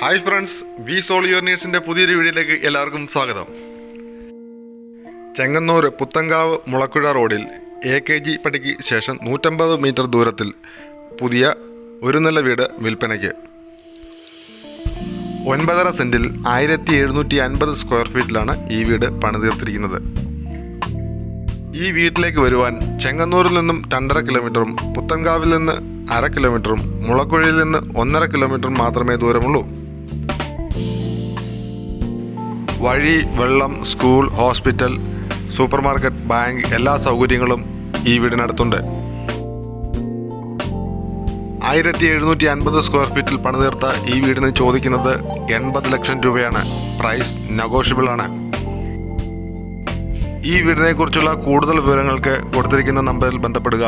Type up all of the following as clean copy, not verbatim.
Hi friends, we solve your നീഡ്സിൻ്റെ പുതിയൊരു വീഡിയോയിലേക്ക് എല്ലാവർക്കും സ്വാഗതം. ചെങ്ങന്നൂർ പുത്തങ്കാവ് മുളക്കുഴ റോഡിൽ AKG പടിക്ക് ശേഷം 150 മീറ്റർ ദൂരത്തിൽ പുതിയ ഒരു നില വീട് വിൽപ്പനയ്ക്ക്. 9.5 സെൻറ്റിൽ 1750 സ്ക്വയർ ഫീറ്റിലാണ് ഈ വീട് പണിതീർത്തിരിക്കുന്നത്. ഈ വീട്ടിലേക്ക് വരുവാൻ ചെങ്ങന്നൂരിൽ നിന്നും 2.5 കിലോമീറ്ററും പുത്തങ്കാവിൽ നിന്ന് 1/2 കിലോമീറ്ററും മുളക്കുഴയിൽ നിന്ന് 1.5 കിലോമീറ്ററും മാത്രമേ ദൂരമുള്ളൂ. വഴി, വെള്ളം, school, hospital, super market, bank എല്ലാ സൗകര്യങ്ങളും ഈ വീടിനടുത്തുണ്ട്. 1750 സ്ക്വയർ ഫീറ്റിൽ പണിതീർത്ത ഈ വീടിന് ചോദിക്കുന്നത് 80 ലക്ഷം രൂപയാണ്. പ്രൈസ് നെഗോഷ്യബിൾ ആണ്. ഈ വീടിനെ കുറിച്ചുള്ള കൂടുതൽ വിവരങ്ങൾക്ക് കൊടുത്തിരിക്കുന്ന നമ്പറിൽ ബന്ധപ്പെടുക.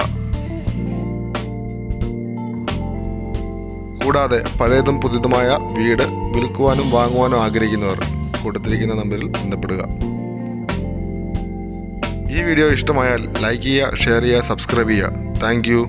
കൂടാതെ പഴയതും പുതിയതുമായ വീട് വിൽക്കുവാനും വാങ്ങുവാനും ആഗ്രഹിക്കുന്നവർ കൊടുത്തിരിക്കുന്ന നമ്പറിൽ ബന്ധപ്പെടുക. ഈ വീഡിയോ ഇഷ്ടമായാൽ ലൈക്ക് ചെയ്യുക, ഷെയർ ചെയ്യുക, സബ്സ്ക്രൈബ് ചെയ്യുക. Thank you.